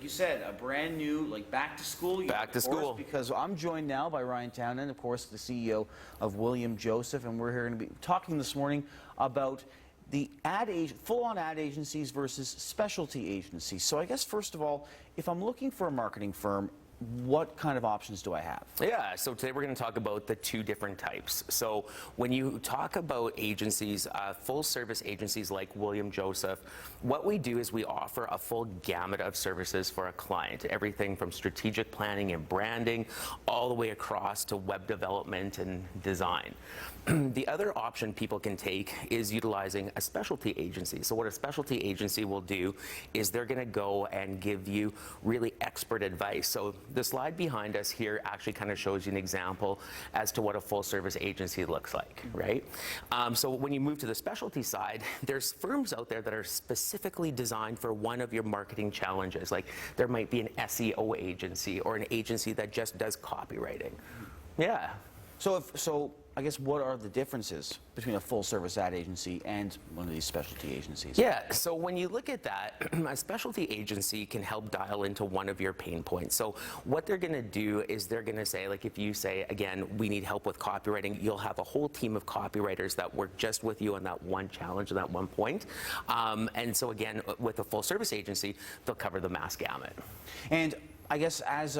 like you said, a brand new, like back to school year. Back to school. Because I'm joined now by Ryan Townend, of course, the CEO of William Joseph, and we're here going to be talking this morning about the full-on ad agencies versus specialty agencies. So I guess, first of all, if I'm looking for a marketing firm, what kind of options do I have? Yeah, so today we're going to talk about the two different types. So when you talk about agencies, full service agencies like William Joseph, what we do is we offer a full gamut of services for a client, everything from strategic planning and branding all the way across to web development and design. The other option people can take is utilizing a specialty agency. So what a specialty agency will do is they're going to go and give you really expert advice. So the slide behind us here actually kind of shows you an example as to what a full service agency looks like, right? So when you move to the specialty side, there's firms out there that are specifically designed for one of your marketing challenges. Like there might be an SEO agency or an agency that just does copywriting. Yeah. So I guess what are the differences between a full-service ad agency and one of these specialty agencies? Yeah, so when you look at that, a specialty agency can help dial into one of your pain points. So what they're going to do is they're going to say, like if you say, again, we need help with copywriting, you'll have a whole team of copywriters that work just with you on that one challenge and that one point. And so again, with a full-service agency, they'll cover the mass gamut. And I guess as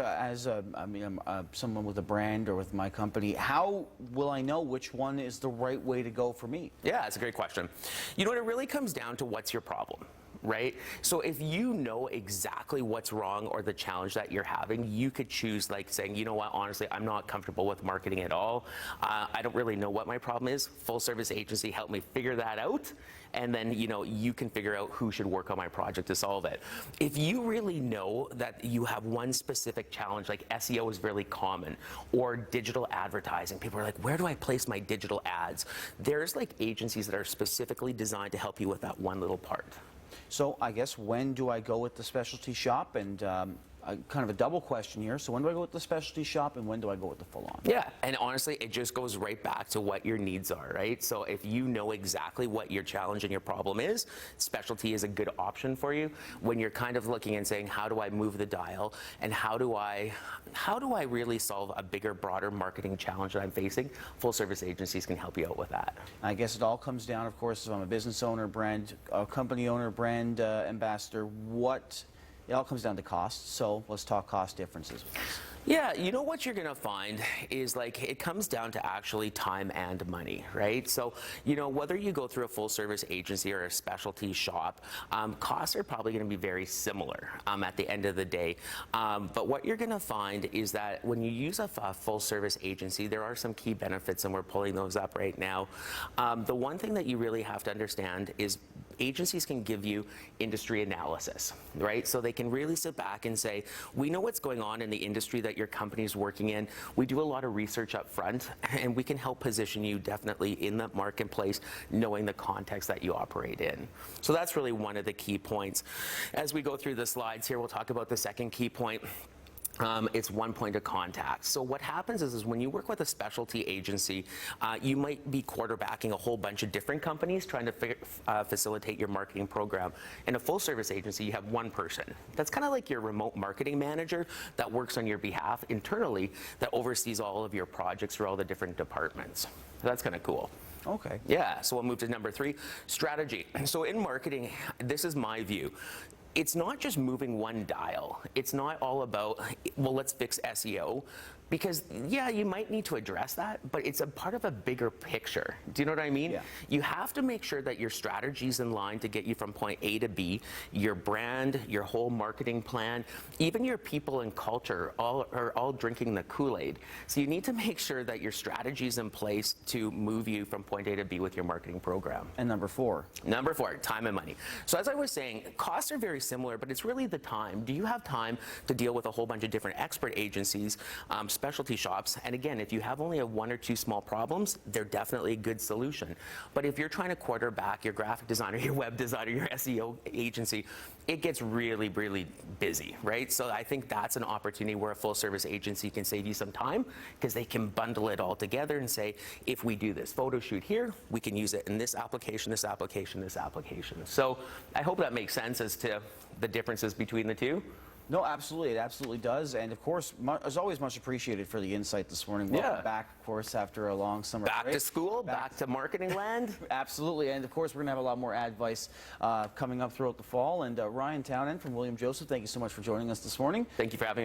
someone with a brand or with my company, how will I know which one is the right way to go for me? Yeah, that's a great question. You know what, it really comes down to what's your problem, right? So if you know exactly what's wrong or the challenge that you're having, you could choose like saying, you know what, honestly, I'm not comfortable with marketing at all. I don't really know what my problem is. Full service agency help me figure that out. And then, you know, you can figure out who should work on my project to solve it. If you really know that you have one specific challenge, like SEO is really common, or digital advertising, people are like, where do I place my digital ads? There's like agencies that are specifically designed to help you with that one little part. So I guess when do I go with the specialty shop? And kind of a double question here. So when do I go with the specialty shop and when do I go with the full-on? Yeah, and honestly, it just goes right back to what your needs are, right? So if you know exactly what your challenge and your problem is, specialty is a good option for you. When you're kind of looking and saying, how do I move the dial and how do I really solve a bigger, broader marketing challenge that I'm facing, full-service agencies can help you out with that. I guess it all comes down, of course, if I'm a business owner, brand, company owner, brand ambassador, it all comes down to cost, so let's talk cost differences. Yeah, you know what you're going to find is like it comes down to actually time and money, right? So, you know, whether you go through a full service agency or a specialty shop, costs are probably going to be very similar at the end of the day. But what you're going to find is that when you use a full service agency, there are some key benefits, and we're pulling those up right now. The one thing that you really have to understand is agencies can give you industry analysis, right? So they can really sit back and say, we know what's going on in the industry that your company's working in. We do a lot of research up front, and we can help position you definitely in that marketplace, knowing the context that you operate in. So that's really one of the key points. As we go through the slides here, we'll talk about the second key point. It's one point of contact. So what happens is when you work with a specialty agency, you might be quarterbacking a whole bunch of different companies trying to facilitate your marketing program. In a full service agency, you have one person. That's kind of like your remote marketing manager that works on your behalf internally, that oversees all of your projects for all the different departments. So that's kind of cool. Okay. Yeah, so we'll move to number 3, strategy. So in marketing, this is my view. It's not just moving one dial. It's not all about, well, let's fix SEO. Because, yeah, you might need to address that, but it's a part of a bigger picture. Do you know what I mean? Yeah. You have to make sure that your strategy's in line to get you from point A to B, your brand, your whole marketing plan, even your people and culture are all drinking the Kool-Aid. So you need to make sure that your strategy's in place to move you from point A to B with your marketing program. And number 4? Number 4, time and money. So as I was saying, costs are very similar, but it's really the time. Do you have time to deal with a whole bunch of different expert agencies, specialty shops? And again, if you have only 1 or 2 small problems, they're definitely a good solution. But if you're trying to quarterback your graphic designer, your web designer, your SEO agency, it gets really, really busy, right? So I think that's an opportunity where a full service agency can save you some time, because they can bundle it all together and say, if we do this photo shoot here, we can use it in this application, this application, this application. So I hope that makes sense as to the differences between the two. No, absolutely. It absolutely does. And of course, as always, much appreciated for the insight this morning. Welcome Yeah. back, of course, after a long summer Back break. to school, back to marketing land. Absolutely. And of course, we're going to have a lot more advice coming up throughout the fall. And Ryan Townend from William Joseph, thank you so much for joining us this morning. Thank you for having me.